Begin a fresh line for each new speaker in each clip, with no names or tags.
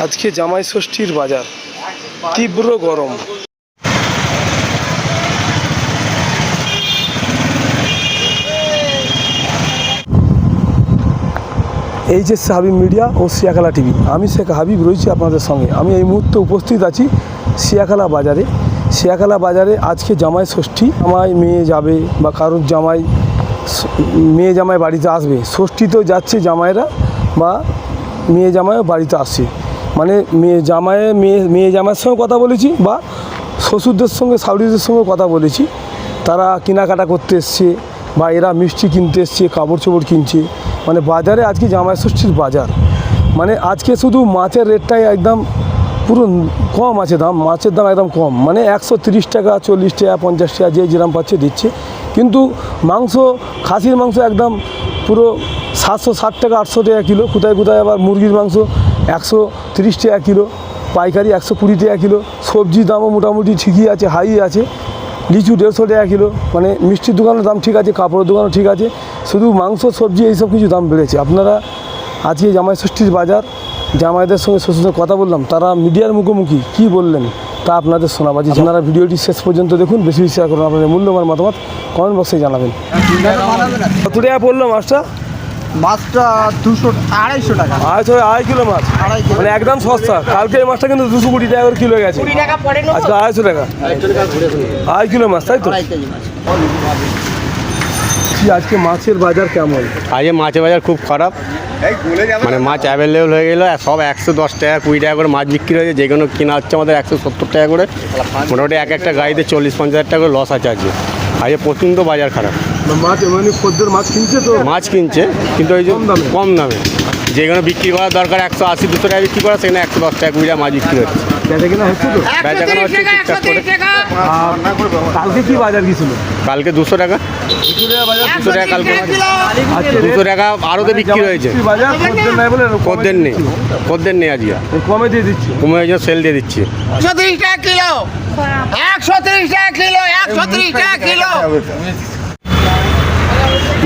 আজকে জামাই ষষ্ঠীর বাজার, তীব্র গরম। এইচএস হাবিব মিডিয়া ও সিয়াখালা টিভি, আমি শেখ হাবিব রয়েছি আপনাদের সঙ্গে। আমি এই মুহূর্তে উপস্থিত আছি সিয়াখালা বাজারে। সিয়াখালা বাজারে আজকে জামাই ষষ্ঠী। জামাই মেয়ে যাবে বা কারোর মেয়ে জামাই বাড়িতে আসবে, ষষ্ঠীতেও যাচ্ছে জামাইরা বা মেয়ে জামাইও বাড়িতে আসছে। মানে মেয়ে জামাইয়ের সঙ্গে কথা বলেছি বা শ্বশুরদের সঙ্গে শাশুড়িদের সঙ্গে কথা বলেছি। তারা কেনাকাটা করতে এসছে বা এরা মিষ্টি কিনতে এসছে, কাপড় চোপড় কিনছে। মানে বাজারে আজকে জামাই ষষ্ঠীর বাজার। মানে আজকে শুধু মাছের রেটটাই একদম পুরো কম আছে, মাছের দাম একদম কম। মানে 130 টাকা, 40 টাকা, 50 টাকা, যে যেরকম পাচ্ছে দিচ্ছে। কিন্তু মাংস, খাসির মাংস একদম পুরো 760 টাকা, 800 টাকা কিলো। কোথায় কোথায় আবার মুরগির মাংস 130 টাকা কিলো, পাইকারি 120 টাকা কিলো। সবজির দামও মোটামুটি ঠিকই আছে, হাই আছে। লিচু 150 টাকা কিলো। মানে মিষ্টির দোকানের দাম ঠিক আছে, কাপড়ের দোকানও ঠিক আছে, শুধু মাংস, সবজি এইসব কিছু দাম বেড়েছে। আপনারা আজকে জামাই ষষ্ঠীর বাজার, জামাইদের সঙ্গে শ্বশুরের কথা বললাম, তারা মিডিয়ার মুখোমুখি কী বললেন তা আপনাদের শোনাবাজি। আপনারা ভিডিওটি শেষ পর্যন্ত দেখুন, বেশি শেয়ার করুন, আপনাদের মূল্যবান মতামত কমেন্ট বক্সে জানাবেন। কত টাকা পড়লো মাছটা?
মাছটা 200-250 টাকা।
2.5 কিলো মাছ, মানে একদম সস্তা। কালকে এই মাছটা কিন্তু 220 টাকা করে কিলো গেছে, আজকে 250 টাকা 2.5 কিলো মাছ, তাই তো? আজকে মাছের বাজার কেমন?
আজকে মাছের বাজার খুব খারাপ। মানে মাছ অ্যাভেলেবেল হয়ে গেলো, সব 110 টাকা 20 টাকা করে মাছ বিক্রি হয়েছে। যে কোনো কেনা হচ্ছে আমাদের 170 টাকা করে। মোটামুটি একটা গাড়িতে 40-50 টাকা করে লস আছে আজকে। আজকে প্রচণ্ড বাজার খারাপ।
মাছ মানে খদ্দের মাছ কিনছে, তো
মাছ কিনছে কিন্তু ওই যে কম দামে। যেগুলো বিক্রি করার দরকার 180-200 টাকা বিক্রি করা, সেখানে 110 টাকা 20 টাকা মাছ বিক্রি হচ্ছে।
বেচাকেনা হচ্ছে তো?
বেচাকেনা হচ্ছে ঠিকঠাক করে।
কালকে কি বাজার গিয়েছিল?
কালকে 200 টাকা, 200 টাকা কালকে। 200 টাকা আরোতে বিক্রি হয়েছে। খদ্দের নেই আজকে,
কমে দিয়ে দিচ্ছি,
কমে হয়েছে, সেল দিয়ে দিচ্ছি।
130 টাকা কিলো, 130 টাকা কিলো, 130 টাকা কিলো।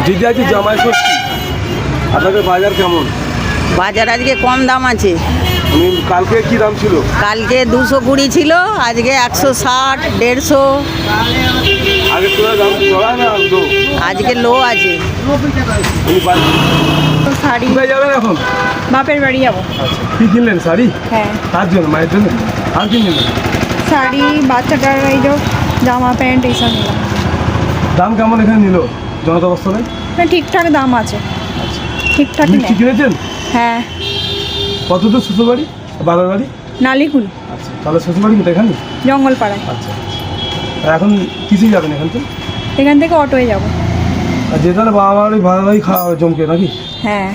দিদি আজকে জামাই ষষ্ঠী, আপনাদের বাজার কেমন?
বাজার আজকে কম দাম আছে।
কালকে কি দাম ছিল?
কালকে 220 ছিল, আজকে 160, 150।
আগে তোরা দাম চড়া না লো?
আজকে লো আছে।
শাড়ি
কোথায় যাবেন এখন?
বাপের বাড়ি যাবো।
কি কিনলেন? শাড়ি?
হ্যাঁ,
তার জন্য, মায়ের জন্য? আর কি কিনলেন?
শাড়ি, বাচ্চাটার এই যে জামা প্যান্ট এইসব নিলাম।
দাম কেমন এখানে নিল জনতা বস্ত্রে?
না, ঠিকঠাক দাম আছে, ঠিকঠাক।
মিষ্টি কিনেছেন?
হ্যাঁ।
কত দূর শ্বশুর বাড়ি, বাবার বাড়ি?
নালিকুল।
আচ্ছা, তাহলে শ্বশুর বাড়ি কোথায়? এখানে
জঙ্গলপাড়ায়।
আচ্ছা, এখন কিসে যাবেন এখান থেকে?
এখান থেকে অটোয় যাব।
আর যে তাহলে বাবা বাড়ি ভাড়া বাড়ি খাওয়া জমকে নাকি?
হ্যাঁ।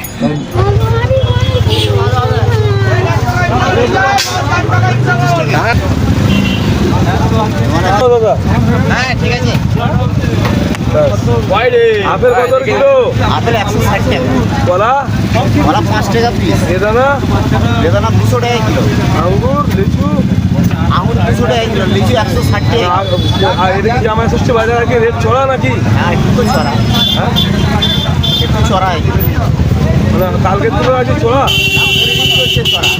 দাদা,
হ্যাঁ, ঠিক আছে।
আপেল কত কিলো?
আপেল 160 টাকা,
কলা?
কলা 5 টাকা পিস,
বেদানা?
বেদানা 200 টাকা কিলো,
আঙ্গুর, লিচু?
আঙুর 200 টাকা কিলো, লিচু 160 টাকা।
আর এটা কি জামাই ষষ্ঠী বাজার আগে রেট চড়া নাকি?
হ্যাঁ, একটু চড়া,
হ্যাঁ,
একটু চড়া।
মানে কালকের তুলনায় আজকে চড়া?
চড়া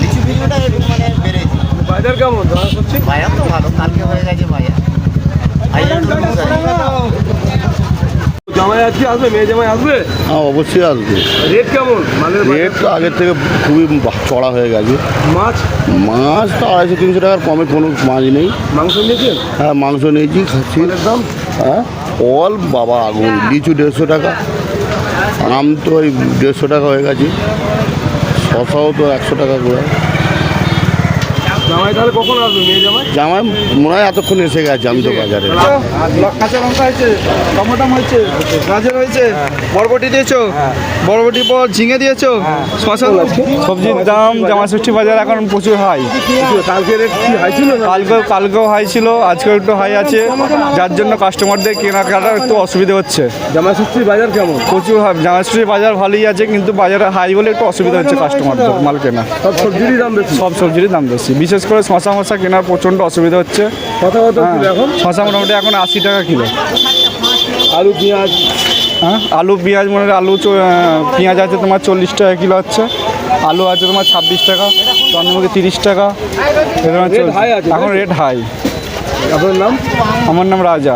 লিচু বিক্রিটা একটু মানে বেড়েছে।
বাজার কেমন জামাই ষষ্ঠী?
বাজার তো ভালো, কালকে হয়ে গেছে বাজার।
জামাই আজকে আসবে, মেয়ে জামাই আসবে?
হ্যাঁ, অবশ্যই আসবে।
রেট কেমন? মালের
রেট তো আগের থেকে খুবই চড়া হয়ে গেছে।
মাছ
মাছ তো 250-300 টাকার কমে কোনো মাছ নেই।
মাংস নিয়েছেন?
হ্যাঁ, মাংস নিয়েছি, খাচ্ছি।
দাম?
হ্যাঁ, অল বাবা আগুন। লিচু 150 টাকা, আম তো ওই 150 টাকা হয়ে গেছে, শশাও তো 100 টাকা করে।
জামাই তাহলে কখন আসবে মেয়ে জামাই?
জামাই মনে হয় এতক্ষণ এসে গেছে, আমি তো বাজারে।
কাঁচা লঙ্কা হয়েছে, টমেটো হয়েছে, গাজর হয়েছে, বরবটি দিয়েছো, বরবটি পর ঝিঙে দিয়েছো, শশা।
সবজির দাম জামাই ষষ্ঠী বাজার এখন প্রচুর হাই।
কালকে রেট কি হাই ছিল?
কালকেও হাই ছিল, আজকেও একটু হাই আছে, যার জন্য কাস্টমারদের কেনাকাটার একটু অসুবিধা হচ্ছে।
জামাই ষষ্ঠীর বাজার কেমন?
প্রচুর জামাই ষষ্ঠীর বাজার ভালোই আছে, কিন্তু বাজারে হাই বলে একটু অসুবিধা হচ্ছে কাস্টমারদের মাল কেনা।
সব সবজিরই দাম বেশি?
সব সবজিরই দাম বেশি, বিশেষ করে শশা কেনার প্রচণ্ড অসুবিধা হচ্ছে।
কত কিলো এখন?
শশা মোটামুটি এখন 80 টাকা কিলো।
আলু, পেঁয়াজ?
হ্যাঁ, আলু পেঁয়াজ মানে পেঁয়াজ আছে তোমার 40 টাকা কিলো হচ্ছে, আলু আছে তোমার 26 টাকা, চন্দ্রমুখী 30 টাকা, এরকম
Rate
চলছে।
high আছে,
এখন
তাই তো?
Rate high.
আপনার নাম?
আমার নাম রাজা।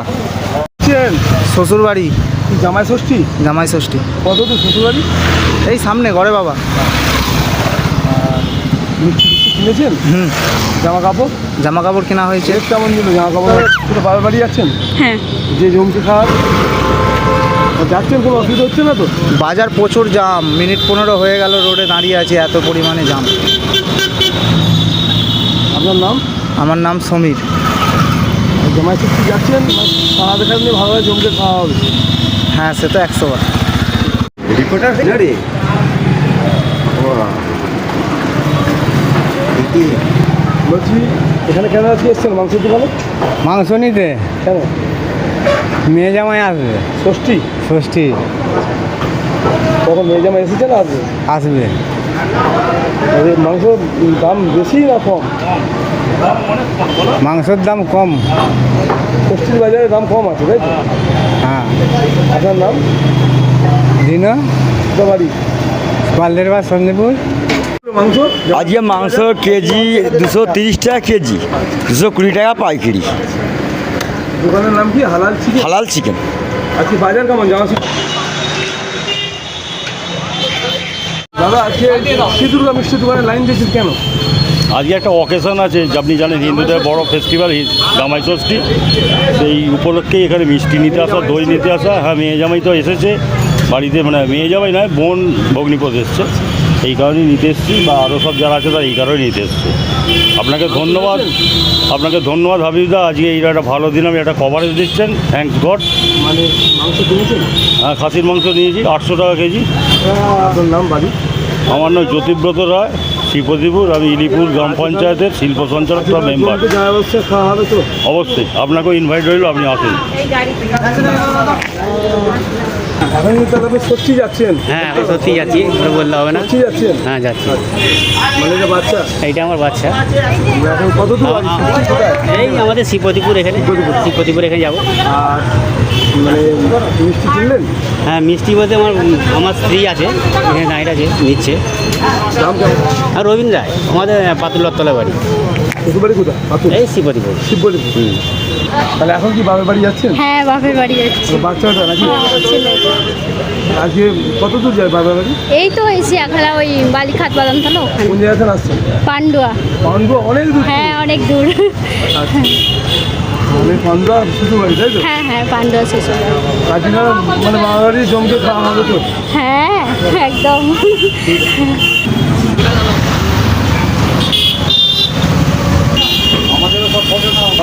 শ্বশুর বাড়ি
কি জামাই ষষ্ঠী?
জামাই ষষ্ঠী
কত দূর শ্বশুরবাড়ি?
এই সামনে ঘরে বাবা।
মিষ্টি টিষ্টি কিনেছেন? জামা কাপড়?
জামা কাপড় কেনা হয়েছে।
রেট কেমন দিল জামা কাপড়? সেটা বাবার বাড়ি যাচ্ছেন?
হ্যাঁ
যে জমকে খাওয়ার যাচ্ছেন, কোনো অসুবিধা হচ্ছে না তো?
বাজার প্রচুর জাম, মিনিট 15 হয়ে গেল রোডে দাঁড়িয়ে আছে, এত পরিমাণে জাম।
আপনার নাম?
আমার নাম সমীর।
জামাই ষষ্ঠী যাচ্ছেন, খাওয়া দেখা নিয়ে ভালোভাবে জমকে খাওয়া হবে।
হ্যাঁ সে তো 100 বার।
বলছি এখানে কেন আজকে এসছেন মাংসের দোকানে?
মাংস নিতে
কেন?
মেয়ে জামাই আসবে,
ষষ্ঠী?
ষষ্ঠী
কখন মেয়ে জামাই এসেছে না আসবে?
আসবে।
মাংস দাম বেশি না কম?
মাংসের দাম কম।
ষষ্ঠীর বাজারে দাম কম আছে, তাই তো?
হ্যাঁ।
আপনার নাম?
দিন
কোথা বাড়ি?
পালদের বা সন্দীপুর।
মাংস
আজকে মাংস কেজি 230 টাকা কেজি, 220 টাকা পাইকারি।
দোকানের নাম কি? হালাল চিকেন?
হালাল চিকেন।
আজকে বাজার কেমন জামা ষষ্ঠী? দাদা আজকে শ্রী দুর্গা মিষ্টি দোকানে লাইন দিয়েছেন কেন?
আজকে একটা অকেশন আছে, আপনি জানেন হিন্দুদের বড় ফেস্টিভ্যাল জামাই ষষ্ঠী, সেই উপলক্ষেই এখানে মিষ্টি নিতে আসা, দই নিতে আসা। হ্যাঁ, মেয়ে জামাই তো এসেছে বাড়িতে, মানে মেয়ে জামাই নয়, বোন ভগ্নিপতি এসছে, এই কারণেই নিতে এসেছি, বা আরও সব যারা আছে তারা এই কারণেই নিতে এসছে। আপনাকে ধন্যবাদ, আপনাকে ধন্যবাদ হাবিবদা, আজকে এই একটা ভালো দিন, আমি একটা কভারেজ দিচ্ছেন, থ্যাঙ্কস গড।
মানে মাংস কিনেছেন?
হ্যাঁ, খাসির মাংস নিয়েছি 800 টাকা কেজি।
আপনার নাম বাড়ি?
আমার নাম জ্যোতিব্রত রায়, শ্রীপতিপুর। আমি ইলিপুর গ্রাম পঞ্চায়েতের শিল্প সঞ্চালক সব মেম্বার।
জমকে যা অবস্থা খাওয়া হবে তো?
অবশ্যই, আপনাকেও ইনভাইট রইল, আপনি আসুন।
এখন তাহলে আপনি ষষ্ঠী যাচ্ছেন?
হ্যাঁ, আমি সত্যি যাচ্ছি, বললে হবে না।
ষষ্ঠী যাচ্ছেন?
হ্যাঁ, যাচ্ছি।
মানে এটা বাচ্চা?
এইটা আমার বাচ্চা।
এখন কত দূর বাড়ি? ষষ্ঠী কোথায়?
এই আমাদের শ্রীপতিপুর, এখানে শ্রীপতিপুর এখানে যাবো।
আর মানে মিষ্টি কিনলেন?
হ্যাঁ, মিষ্টি বলতে আমার স্ত্রী আছে এখানে, নাইট আছে, নিচ্ছে।
দাম কেমন?
আর রবীন্দ্র রায়, আমাদের পাতুলার তলা বাড়ি,
শ্বশুর বাড়ি কোথায়? পাতুল?
এই শ্রীপতিপুর।
শিববাড়িপুর। তাহলে এখন কি বাবার বাড়ি যাচ্ছেন?
হ্যাঁ বাপের বাড়ি যাচ্ছি।
বাচ্চাটা নাকি?
ছেলে।
আজকে কত দূর যায় বাবার বাড়ি?
এই তো এসি আখালা ওই বালিখাত বাদাম থানা ওখানে।
কোন জায়গাতে আসছেন?
পান্ডুয়া।
পান্ডুয়া অনেক দূর?
হ্যাঁ অনেক দূর।
আচ্ছা, মানে পান্ডুয়া শ্বশুর বাড়ি, তাই তো?
হ্যাঁ হ্যাঁ পান্ডুয়া শ্বশুর বাড়ি।
কাকিনার মানে বাবার বাড়ি জমকে খাওয়া হবে তো?
হ্যাঁ একদম।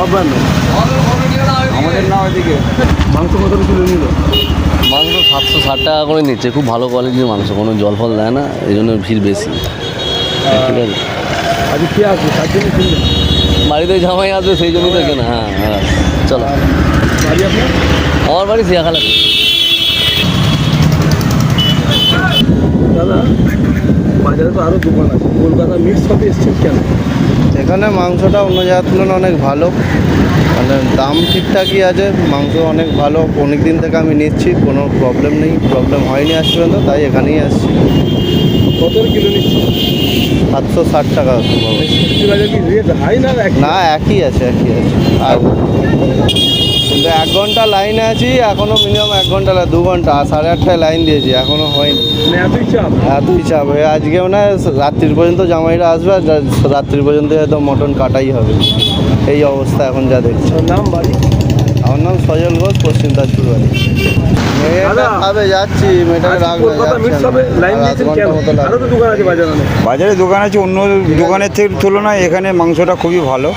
আপনার নাম?
আমাদের না ওইদিকে।
মাংস কত কিলো নিল?
মাংস 760 টাকা করে নিচ্ছে, খুব ভালো কোয়ালিটির মাংস, কোনো জল ফল দেয় না, এই জন্য ভিড় বেশি। ঠিক আছে,
আজকে কে আসবে তার জন্য কিনলেন?
বাড়িতে জামাই আসবে সেই জন্যই তো কেনা। হ্যাঁ হ্যাঁ, চলো।
বাড়ি আপনার?
আমার বাড়ি সিয়াখালা।
দাদা বাজারে তো আরও দোকান আছে, কলকাতা মিট শপে এসছেন কেন?
এখানে মাংসটা অন্য জায়গার তুলনায় অনেক ভালো, মানে দাম ঠিকঠাকই আছে, মাংস অনেক ভালো। অনেক দিন থেকে আমি নিচ্ছি, কোনো প্রবলেম হয়নি আজ পর্যন্ত, তাই এখানেই আসছি।
কত কিলো নিচ্ছে?
760 টাকা।
সবজি বাজার কি রেট হাই না
না, একই আছে। আর কিন্তু 1 ঘন্টা লাইনে আছি, এখনও মিনিমাম 1 ঘন্টা 2 ঘন্টা, 8:30টায় লাইন দিয়েছি, এখনও হয়নি।
এতই চাপ?
এতই চাপ। আজকেও না রাত্রির পর্যন্ত জামাইরা আসবে, আর রাত্রির পর্যন্ত হয়তো মটন কাটাই হবে, এই অবস্থা এখন যা দেখছি।
নাম বাড়ি?
আমার নাম সজল ঘোষ, পশ্চিম তাজপুর বাড়ি। মেয়েটা খাবে যাচ্ছি, মেয়েটাকে রাখবে
কলকাতা মিট শপে লাইন দিয়েছেন কেন? আরও তো দোকান আছে বাজারে অনেক।
বাজারে দোকান আছে, অন্য দোকানের থেকে তুলনায় এখানে মাংসটা খুবই ভালো,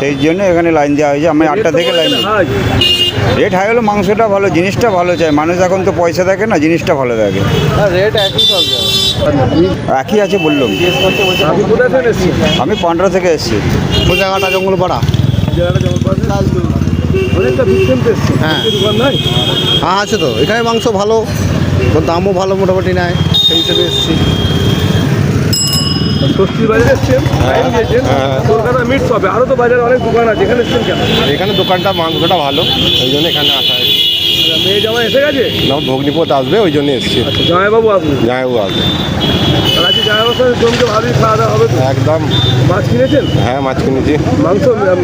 সেই জন্য এখানে লাইন দেওয়া হয়েছে। আমি 8টা থেকে লাইন দিই। রেট হাই হলো, মাংসটা ভালো, জিনিসটা ভালো চাই মানুষ, এখন তো পয়সা থাকে না, জিনিসটা ভালো থাকে।
রেট একই সব জায়গায়
একই আছে বললাম।
আপনি কোথায় থেকে এসছেন?
আমি পান্ডা থেকে এসেছি।
জায়গাটা জঙ্গলপাড়া।
জায়গাটা যেমন পাচ্ছেন অনেকটা ডিস্টেন্স এসছে।
হ্যাঁ।
দোকান নাই?
হ্যাঁ আছে তো, এখানে মাংস ভালো, দামও ভালো মোটামুটি নেয়, সেই হিসেবে এসেছি।
ষষ্ঠীর বাজারে এসছেন, লাইন দিয়েছেন, কলকাতা মিট শপে। আরও তো বাজারে অনেক দোকান আছে, এখানে এসছেন কেন?
এখানে দোকানটা মাংসটা ভালো, ওই জন্য এখানে আসা হয়েছে।
মেয়ে জামাই এসে গেছে?
না ভগ্নিপথ আসবে ওই জন্য এসছি।
আচ্ছা, জামাইবাবু আসবে?
জামাইবাবু আসবে।
আর আজকে জামাইবাবুর সাথে জমকে ভালোই খাওয়া দাওয়া হবে তো?
একদম।
মাছ কিনেছেন?
হ্যাঁ মাছ কিনেছি।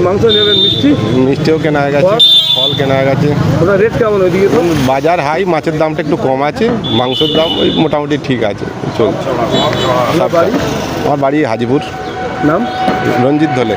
মাংস নেবেন, মিষ্টি?
মিষ্টিও কেনা হয়ে গেছে, ফল কেনা হয়ে গেছে।
ওটা রেট কেমন ওইদিকে? তো
বাজার হাই, মাছের দামটা একটু কম আছে, মাংসের দাম ওই মোটামুটি ঠিক আছে, চলছে।
আপনার বাড়ি?
আমার বাড়ি হাজিপুর।
নাম?
রঞ্জিত ধলে।